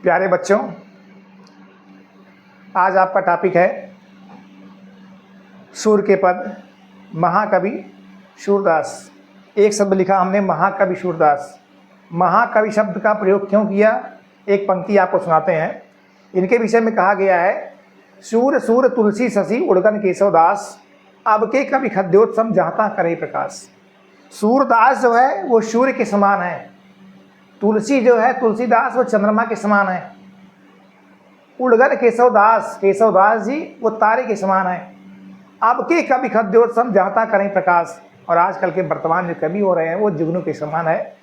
प्यारे बच्चों, आज आपका टॉपिक है सूर्य के पद, महाकवि सूरदास। एक शब्द लिखा हमने, महाकवि सूरदास। महाकवि शब्द का प्रयोग क्यों किया, एक पंक्ति आपको सुनाते हैं। इनके विषय में कहा गया है, सूर सूर तुलसी शशि उड़गन केशवदास, अब के कवि खद्योत्सम जाता करे प्रकाश। सूरदास जो है वो सूर्य के समान है, तुलसी जो है तुलसीदास वो चंद्रमा के समान है, उड़गन केशवदास, केशवदास जी वो तारे के समान है। अब के कवि खद्योत्सम जाता करें प्रकाश। और आजकल के वर्तमान जो कवि हो रहे हैं वो जुगनू के समान है।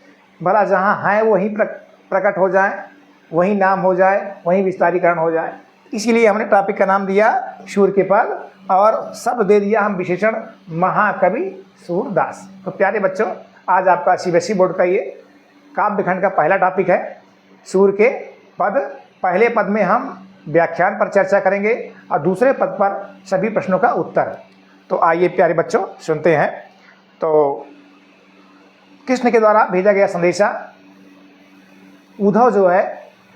भला जहाँ है वहीं प्रकट हो जाए, वहीं नाम हो जाए, वहीं विस्तारीकरण हो जाए। इसीलिए हमने टॉपिक का नाम दिया सूर्य के पद और शब्द दे दिया हम विशेषण महाकवि सूरदास। तो प्यारे बच्चों, आज आपका सीबीएसई बोर्ड का ये काव्य खंड का पहला टॉपिक है सूर्य के पद। पहले पद में हम व्याख्यान पर चर्चा करेंगे और दूसरे पद पर सभी प्रश्नों का उत्तर। तो आइए प्यारे बच्चों सुनते हैं। तो कृष्ण के द्वारा भेजा गया संदेशा उद्धव जो है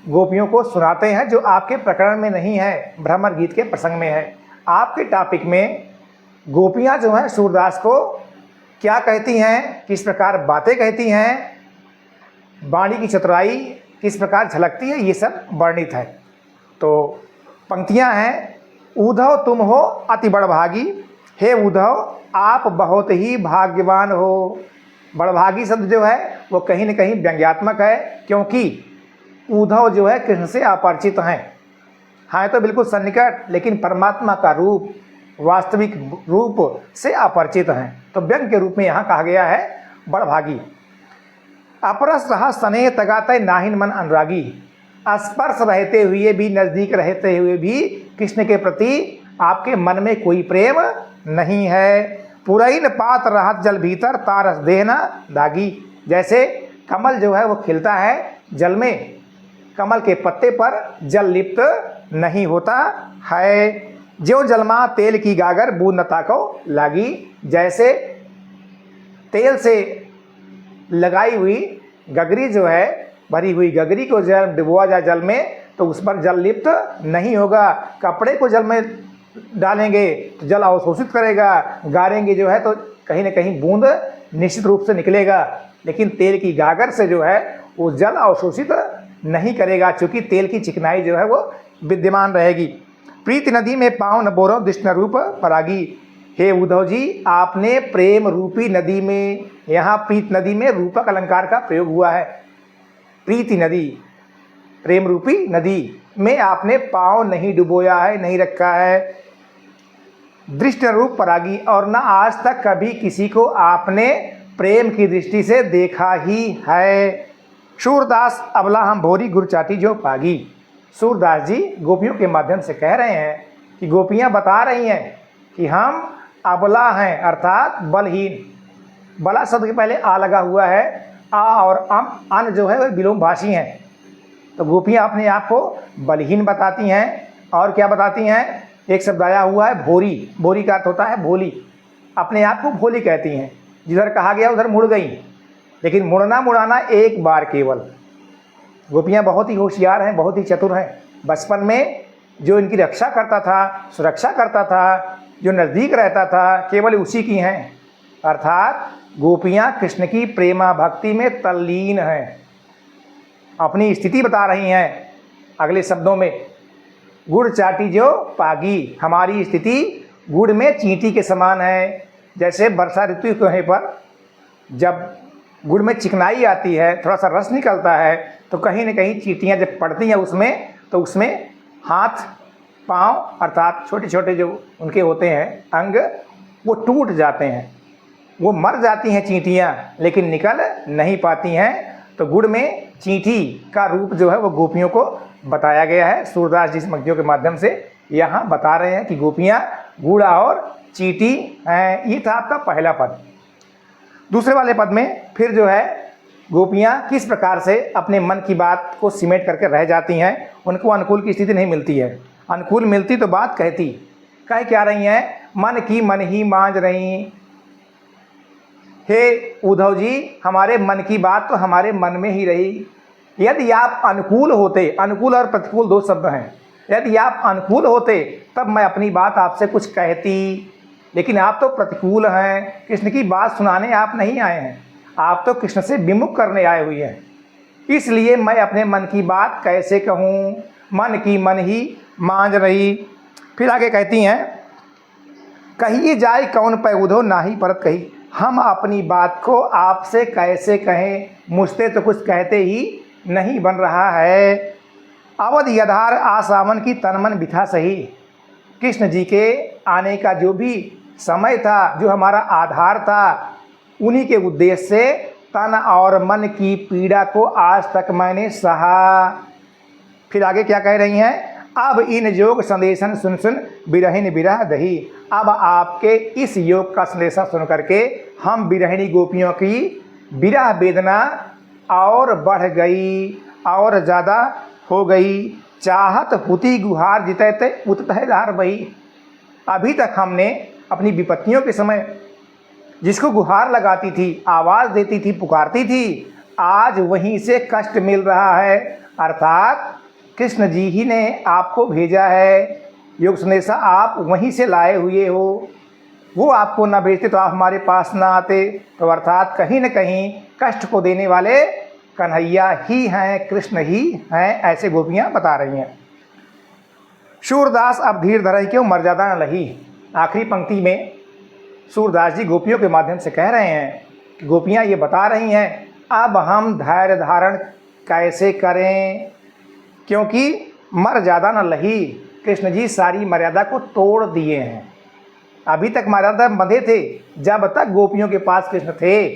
गोपियों को सुनाते हैं, जो आपके प्रकरण में नहीं है, भ्रमर गीत के प्रसंग में है। आपके टॉपिक में गोपियाँ जो हैं सूरदास को क्या कहती हैं, किस प्रकार बातें कहती हैं, वाणी की चतुराई किस प्रकार झलकती है, ये सब वर्णित है। तो पंक्तियां हैं, उद्धव तुम हो अति बड़भागी, हे उद्धव आप बहुत ही भाग्यवान हो। बड़भागी शब्द जो है वो कहीं न कहीं व्यंग्यात्मक है, क्योंकि उद्धव जो है कृष्ण से अपरिचित हैं तो बिल्कुल सन्निकट, लेकिन परमात्मा का रूप, वास्तविक रूप से अपरिचित हैं। तो व्यंग के रूप में यहाँ कहा गया है बड़भागी। अपरस रहा स्नेह तगाते नाहिन मन अनुरागी, स्पर्श रहते हुए भी, नज़दीक रहते हुए भी कृष्ण के प्रति आपके मन में कोई प्रेम नहीं है। पुरैन पात रहत जल भीतर तारस देहना दागी, जैसे कमल जो है वो खिलता है जल में, कमल के पत्ते पर जल लिप्त नहीं होता है। ज्यों जलमा तेल की गागर बूंद ताको लागी, जैसे तेल से लगाई हुई गगरी जो है, भरी हुई गगरी को जब डुबोआ जाए जल में तो उस पर जल लिप्त नहीं होगा। कपड़े को जल में डालेंगे तो जल अवशोषित करेगा, गाड़ेंगे जो है तो कहीं न कहीं बूंद निश्चित रूप से निकलेगा, लेकिन तेल की गागर से जो है वो जल अवशोषित नहीं करेगा, क्योंकि तेल की चिकनाई जो है वो विद्यमान रहेगी। प्रीति नदी में पाँव न बोरो कृष्ण रूप परागी, हे उद्धव जी आपने प्रेम रूपी नदी में, यहाँ प्रीत नदी में रूपक अलंकार का प्रयोग हुआ है। प्रीति नदी, प्रेम रूपी नदी में आपने पाँव नहीं डुबोया है, नहीं रखा है। दृष्टि रूप परागी, और न आज तक कभी किसी को आपने प्रेम की दृष्टि से देखा ही है। सूरदास अबला हम भोरी गुर चाटी जो पागी। सूरदास जी गोपियों के माध्यम से कह रहे हैं कि गोपियाँ बता रही हैं कि हम अबला हैं, अर्थात बलहीन। बला शब्द के पहले आ लगा हुआ है, आ और अन जो है वह विलोम भाषी हैं। तो गोपियाँ अपने आप को बलहीन बताती हैं। और क्या बताती हैं, एक शब्द आया हुआ है भोरी, भोरी का अर्थ होता है भोली, अपने आप को भोली कहती हैं। जिधर कहा गया उधर मुड़ गई, लेकिन मुड़ना मुड़ाना एक बार केवल। गोपियाँ बहुत ही होशियार हैं, बहुत ही चतुर हैं। बचपन में जो इनकी रक्षा करता था, सुरक्षा करता था, जो नज़दीक रहता था, केवल उसी की हैं। अर्थात गोपियाँ कृष्ण की प्रेमा भक्ति में तल्लीन हैं, अपनी स्थिति बता रही हैं अगले शब्दों में। गुड़ चाटी जो पागी, हमारी स्थिति गुड़ में चींटी के समान है। जैसे वर्षा ऋतु के होने पर जब गुड़ में चिकनाई आती है, थोड़ा सा रस निकलता है, तो कहीं न कहीं चींटियाँ जब पड़ती हैं उसमें, तो उसमें हाथ पाँव अर्थात छोटे छोटे जो उनके होते हैं अंग, वो टूट जाते हैं, वो मर जाती हैं चींटियाँ, लेकिन निकल नहीं पाती हैं। तो गुड़ में चींटी का रूप जो है वो गोपियों को बताया गया है। सूरदास जी इस पंक्तियों के माध्यम से यहाँ बता रहे हैं कि गोपियाँ गुड़ा और चींटी हैं। ये था आपका पहला पद। दूसरे वाले पद में फिर जो है गोपियाँ किस प्रकार से अपने मन की बात को सिमेट करके रह जाती हैं, उनको अनुकूल की स्थिति नहीं मिलती है। अनुकूल मिलती तो बात कहती, कह क्या रही हैं, मन की मन ही मांझ रही। हे उद्धव जी हमारे मन की बात तो हमारे मन में ही रही, यदि आप अनुकूल होते, अनुकूल और प्रतिकूल दो शब्द हैं, यदि आप अनुकूल होते तब मैं अपनी बात आपसे कुछ कहती, लेकिन आप तो प्रतिकूल हैं। कृष्ण की बात सुनाने आप नहीं आए हैं, आप तो कृष्ण से विमुख करने आए हुए हैं। इसलिए मैं अपने मन की बात कैसे कहूँ, मन की मन ही मांझ रही। फिर आगे कहती हैं, कहिए जाए कौन पै उधो नाही परत कही। हम अपनी बात को आपसे कैसे कहें, मुझसे तो कुछ कहते ही नहीं बन रहा है। अवध यधार आसावन की तन मन बिथा सही। कृष्ण जी के आने का जो भी समय था, जो हमारा आधार था, उन्हीं के उद्देश्य से तन और मन की पीड़ा को आज तक मैंने सहा। फिर आगे क्या कह रही हैं, अब इन योग संदेशन सुन सुन बिरहिन बिरह दही। अब आपके इस योग का संदेशा सुन करके हम बिरहिणी गोपियों की विरह वेदना और बढ़ गई, और ज़्यादा हो गई। चाहत हुती गुहार जितते उततह धार बही। अभी तक हमने अपनी विपत्तियों के समय जिसको गुहार लगाती थी, आवाज़ देती थी, पुकारती थी, आज वहीं से कष्ट मिल रहा है। अर्थात कृष्ण जी ही ने आपको भेजा है, योग संदेशा आप वहीं से लाए हुए हो। वो आपको न भेजते तो आप हमारे पास ना आते। तो अर्थात कहीं न कहीं कष्ट को देने वाले कन्हैया ही हैं, कृष्ण ही हैं, ऐसे गोपियाँ बता रही हैं। सूरदास अब धीर धरई क्यों मर्यादा न लही। आखिरी पंक्ति में सूरदास जी गोपियों के माध्यम से कह रहे हैं कि गोपियाँ ये बता रही हैं, अब हम धैर्य धारण कैसे करें, क्योंकि मर्यादा न लही। कृष्ण जी सारी मर्यादा को तोड़ दिए हैं। अभी तक मर्यादा बंधे थे, जब तक गोपियों के पास कृष्ण थे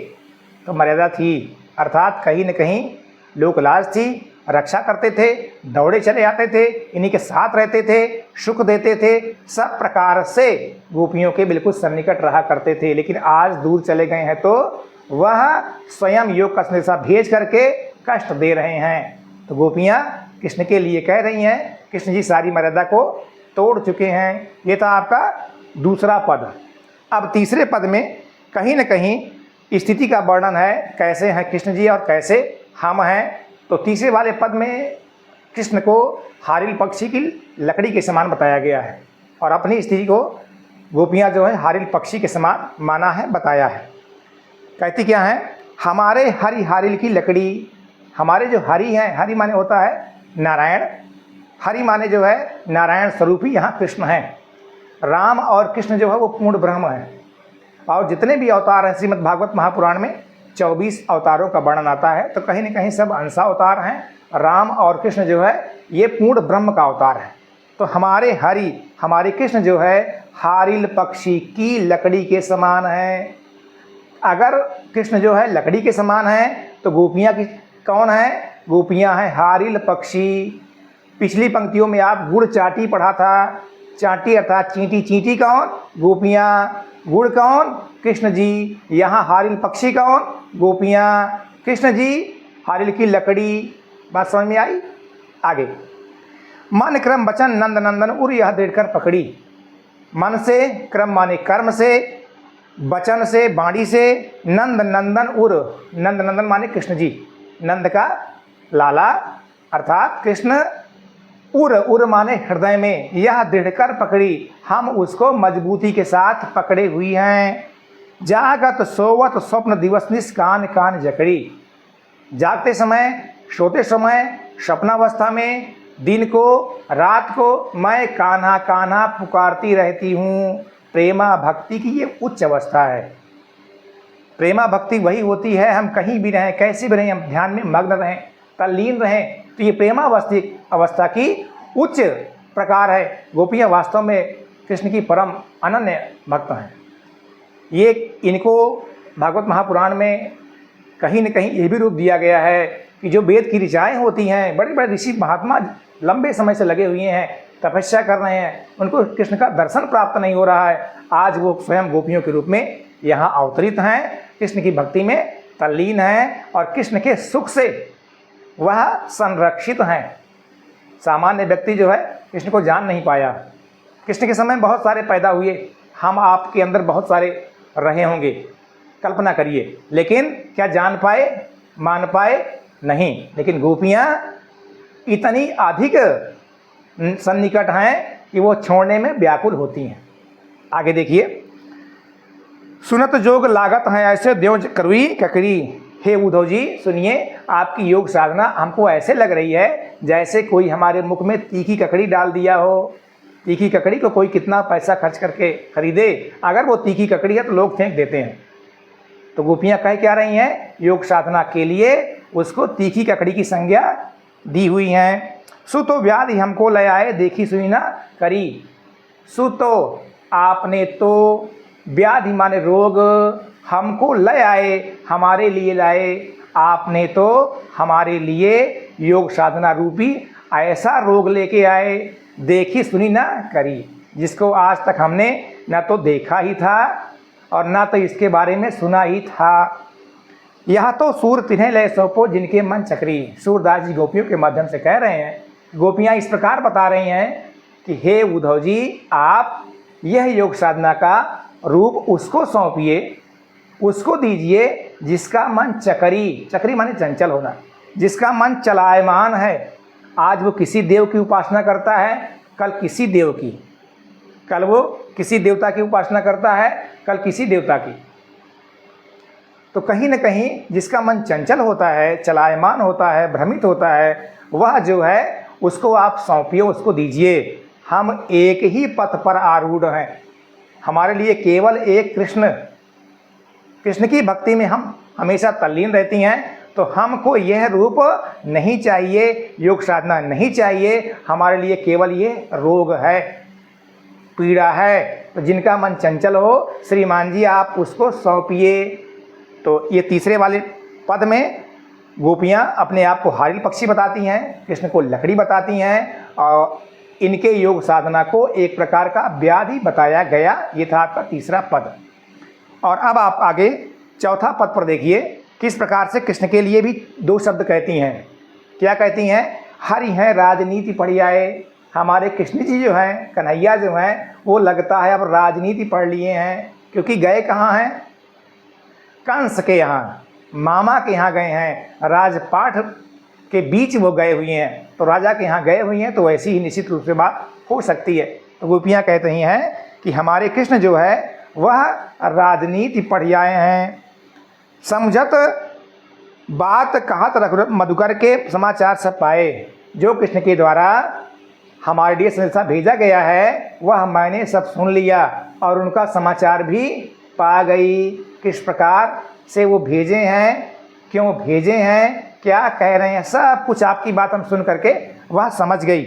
तो मर्यादा थी। अर्थात कहीं न कहीं लोकलाज थी, रक्षा करते थे, दौड़े चले आते थे, इन्हीं के साथ रहते थे, सुख देते थे, सब प्रकार से गोपियों के बिल्कुल सन्निकट रहा करते थे। लेकिन आज दूर चले गए हैं तो वह स्वयं योग का संदेशा भेज करके कष्ट दे रहे हैं। तो गोपियाँ कृष्ण के लिए कह रही हैं, कृष्ण जी सारी मर्यादा को तोड़ चुके हैं। ये था आपका दूसरा पद। अब तीसरे पद में कहीं न कहीं स्थिति का वर्णन है, कैसे हैं कृष्ण जी और कैसे हम हैं। तो तीसरे वाले पद में कृष्ण को हारिल पक्षी की लकड़ी के समान बताया गया है, और अपनी स्थिति को गोपियाँ जो है हारिल पक्षी के समान माना है, बताया है। कहती क्या है, हमारे हरि हारिल की लकड़ी। हमारे जो हरि हैं, हरि माने होता है नारायण, हरि माने जो है नारायण स्वरूप ही यहाँ कृष्ण हैं। राम और कृष्ण जो है वो पूर्ण ब्रह्म है। और जितने भी अवतार हैं श्रीमद् भागवत महापुराण में 24 अवतारों का वर्णन आता है, तो कहीं न कहीं सब अंशावतार हैं। राम और कृष्ण जो है ये पूर्ण ब्रह्म का अवतार है। तो हमारे हरि, हमारे कृष्ण जो है हारिल पक्षी की लकड़ी के समान है। अगर कृष्ण जो है लकड़ी के समान है तो गोपियाँ की कौन है? गोपियाँ हैं हारिल पक्षी। पिछली पंक्तियों में आप गुड़ चाटी पढ़ा था, चाटी अर्थात चींटी। चींटी कौन? गोपियाँ। गुड़ कौन? कृष्ण जी। यहाँ हारिल पक्षी कौन? गोपियाँ। कृष्ण जी हारिल की लकड़ी। बात समझ में आई? आगे, मन क्रम वचन नंद नंदन उर यह दृढ़कर पकड़ी। मन से, क्रम माने कर्म से, वचन से वाणी से, नंद नंदन उर, नंद नंदन माने कृष्ण जी, नंद का लाला अर्थात कृष्ण। उर, उर माने हृदय में, यह दृढ़कर पकड़ी, हम उसको मजबूती के साथ पकड़े हुई हैं। जागत सोवत स्वप्न दिवस निस कान कान जकड़ी। जागते समय, सोते समय, स्वप्नावस्था में, दिन को, रात को मैं कान्हा कान्हा पुकारती रहती हूँ। प्रेमा भक्ति की ये उच्च अवस्था है। प्रेमा भक्ति वही होती है, हम कहीं भी रहें, कैसे भी रहें, हम ध्यान में मग्न रहें, तल्लीन रहें, तो ये प्रेमावस्थी अवस्था की उच्च प्रकार है। गोपियाँ वास्तव में कृष्ण की परम अनन्य भक्त हैं। ये इनको भागवत महापुराण में कहीं न कहीं ये भी रूप दिया गया है कि जो वेद की ऋचाएँ होती हैं, बड़े बड़े ऋषि महात्मा लंबे समय से लगे हुए हैं, तपस्या कर रहे हैं, उनको कृष्ण का दर्शन प्राप्त नहीं हो रहा है। आज वो स्वयं गोपियों के रूप में यहाँ अवतरित हैं, कृष्ण की भक्ति में तल्लीन हैं, और कृष्ण के सुख से वह संरक्षित हैं। सामान्य व्यक्ति जो है कृष्ण को जान नहीं पाया। कृष्ण के समय बहुत सारे पैदा हुए, हम आपके अंदर बहुत सारे रहे होंगे, कल्पना करिए, लेकिन क्या जान पाए, मान पाए? नहीं, लेकिन गोपियाँ इतनी अधिक सन्निकट हैं कि वो छोड़ने में व्याकुल होती हैं। आगे देखिए, सुनत जोग लागत है ऐसे देव करुई ककड़ी। हे उद्धव जी सुनिए, आपकी योग साधना हमको ऐसे लग रही है जैसे कोई हमारे मुख में तीखी ककड़ी डाल दिया हो। तीखी ककड़ी को कोई कितना पैसा खर्च करके खरीदे, अगर वो तीखी ककड़ी है तो लोग फेंक देते हैं। तो गोपियाँ कह क्या रही हैं, योग साधना के लिए उसको तीखी ककड़ी की संज्ञा दी हुई हैं। सु तो व्याधि हमको ले आए देखी सुनी ना करी। सु तो आपने तो, व्याधि माने रोग, हमको ले आए हमारे लिए लाए, आपने तो हमारे लिए योग साधना रूपी ऐसा रोग लेके आए, देखी सुनी ना करी, जिसको आज तक हमने न तो देखा ही था और ना तो इसके बारे में सुना ही था। यह तो सूर तिन्हें लय सौंपो जिनके मन चक्री। सूरदास जी गोपियों के माध्यम से कह रहे हैं, गोपियाँ इस प्रकार बता रही हैं कि हे उद्धव जी, आप यह योग साधना का रूप उसको सौंपिए, उसको दीजिए जिसका मन चक्री, चक्री माने चंचल होना, जिसका मन चलायमान है। आज वो किसी देव की उपासना करता है, कल किसी देव की, कल वो किसी देवता की उपासना करता है, कल किसी देवता की। तो कहीं न कहीं जिसका मन चंचल होता है, चलायमान होता है, भ्रमित होता है, वह जो है उसको आप सौंपिए, उसको दीजिए। हम एक ही पथ पर आरूढ़ हैं, हमारे लिए केवल एक कृष्ण, कृष्ण की भक्ति में हम हमेशा तल्लीन रहती हैं। तो हमको यह रूप नहीं चाहिए, योग साधना नहीं चाहिए, हमारे लिए केवल ये रोग है, पीड़ा है। तो जिनका मन चंचल हो, श्रीमान जी आप उसको सौंपिए। तो ये तीसरे वाले पद में गोपियाँ अपने आप को हारिल पक्षी बताती हैं, कृष्ण को लकड़ी बताती हैं, और इनके योग साधना को एक प्रकार का व्याधि बताया गया। ये था आपका तीसरा पद। और अब आप आगे चौथा पद पर देखिए, किस प्रकार से कृष्ण के लिए भी दो शब्द कहती हैं। क्या कहती हैं, हरि हैं राजनीति पढ़ आए। हमारे कृष्ण जी जो हैं, कन्हैया जो हैं, वो लगता है अब राजनीति पढ़ लिए हैं, क्योंकि गए कहाँ हैं, कंस के यहाँ, मामा के यहाँ गए हैं, राजपाठ के बीच वो गए हुए हैं। तो राजा के यहाँ गए हुए हैं, तो ऐसी ही निश्चित रूप से बात हो सकती है। तो गोपियाँ कहती हैं कि हमारे कृष्ण जो है वह राजनीति पढ़ आए हैं। समझत बात कहत रघु मधुकर के समाचार सब पाए। जो कृष्ण के द्वारा हमारे लिए संदेशा भेजा गया है वह मैंने सब सुन लिया और उनका समाचार भी पा गई। किस प्रकार से वो भेजे हैं, क्यों भेजे हैं, क्या कह रहे हैं, सब कुछ आपकी बात हम सुन करके वह समझ गई।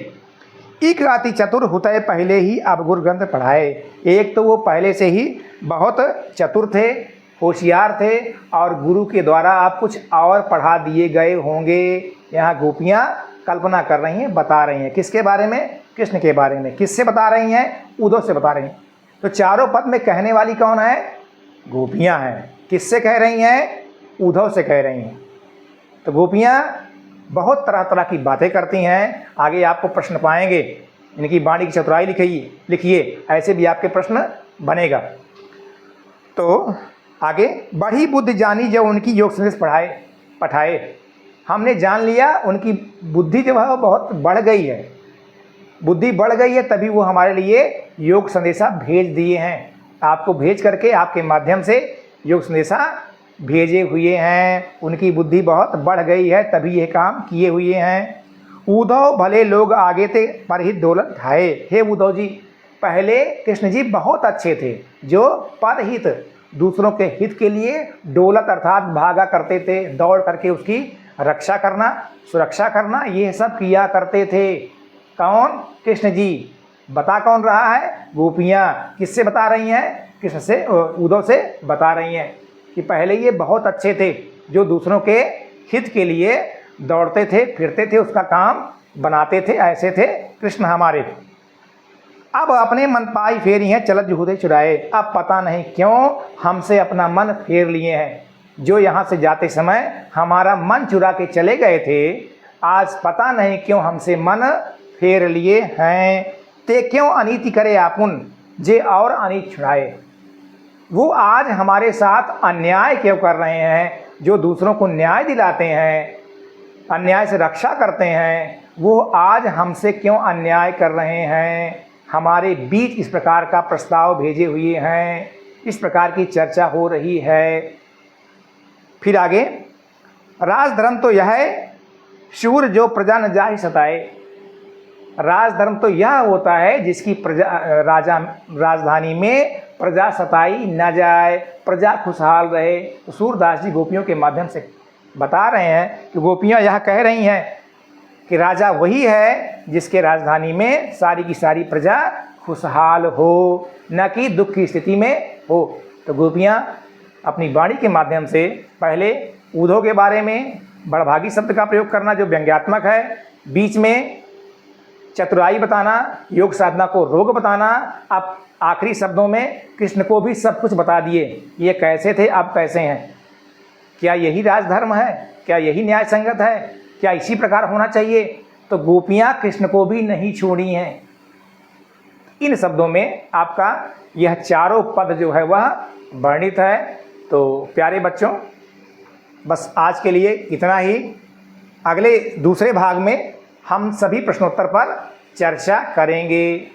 एक राति चतुर होते पहले ही अब गुरु ग्रंथ पढ़ाए। एक तो वो पहले से ही बहुत चतुर थे, होशियार थे, और गुरु के द्वारा आप कुछ और पढ़ा दिए गए होंगे। यहाँ गोपियाँ कल्पना कर रही हैं, बता रही हैं किसके बारे में, कृष्ण के बारे में। किससे बता रही हैं, उद्धव से बता रही हैं। तो चारों पद में कहने वाली कौन है, गोपियाँ हैं। किससे कह रही हैं, उद्धव से कह रही हैं। तो गोपियाँ बहुत तरह तरह की बातें करती हैं। आगे आपको प्रश्न पाएंगे, इनकी वाणी की चतुराई लिखिए, ऐसे भी आपके प्रश्न बनेगा। तो आगे, बढ़ी बुद्धि जानी जब उनकी योग संदेश पठाए। हमने जान लिया उनकी बुद्धि जो है बहुत बढ़ गई है, बुद्धि बढ़ गई है, तभी वो हमारे लिए योग संदेशा भेज दिए हैं। आपको भेज करके आपके माध्यम से योग संदेशा भेजे हुए हैं। उनकी बुद्धि बहुत बढ़ गई है, तभी ये काम किए हुए हैं। उद्धव भले लोग आगे थे पर ही दौलत ढाए। हे उद्धव जी, पहले कृष्ण जी बहुत अच्छे थे, जो परहित, दूसरों के हित के लिए दौलत अर्थात भागा करते थे, दौड़ करके उसकी रक्षा करना, सुरक्षा करना, ये सब किया करते थे। कौन, कृष्ण जी। बता कौन रहा है, गोपियाँ। किससे बता रही हैं, कृष्ण से, उद्धव से बता रही हैं कि पहले ये बहुत अच्छे थे, जो दूसरों के हित के लिए दौड़ते थे, फिरते थे, उसका काम बनाते थे, ऐसे थे कृष्ण हमारे। अब अपने मन पाई फेरी हैं चलत जुहुदे चुराए। अब पता नहीं क्यों हमसे अपना मन फेर लिए हैं। जो यहाँ से जाते समय हमारा मन चुरा के चले गए थे, आज पता नहीं क्यों हमसे मन फेर लिए हैं। ते क्यों अनीति करे आपुन जे और अनीत छुड़ाए। वो आज हमारे साथ अन्याय क्यों कर रहे हैं, जो दूसरों को न्याय दिलाते हैं, अन्याय से रक्षा करते हैं, वो आज हमसे क्यों अन्याय कर रहे हैं, हमारे बीच इस प्रकार का प्रस्ताव भेजे हुए हैं, इस प्रकार की चर्चा हो रही है। फिर आगे, राजधर्म तो यह है शूर जो प्रजा न जाहि सताए। राजधर्म तो यह होता है जिसकी राजधानी में प्रजा सताई न जाए, प्रजा खुशहाल रहे। तो सूरदास जी गोपियों के माध्यम से बता रहे हैं कि गोपियाँ यह कह रही हैं कि राजा वही है जिसके राजधानी में सारी की सारी प्रजा खुशहाल हो, न कि दुख की स्थिति में हो। तो गोपियाँ अपनी वाणी के माध्यम से पहले ऊधों के बारे में बड़भागी शब्द का प्रयोग करना जो व्यंग्यात्मक है, बीच में चतुराई बताना, योग साधना को रोग बताना, अब आखिरी शब्दों में कृष्ण को भी सब कुछ बता दिए, ये कैसे थे अब कैसे हैं। क्या यही राजधर्म है? क्या यही न्याय संगत है? क्या इसी प्रकार होना चाहिए? तो गोपियाँ कृष्ण को भी नहीं छोड़ी हैं। इन शब्दों में आपका यह चारों पद जो है वह वर्णित है। तो प्यारे बच्चों, बस आज के लिए इतना ही। अगले दूसरे भाग में हम सभी प्रश्नोत्तर पर चर्चा करेंगे।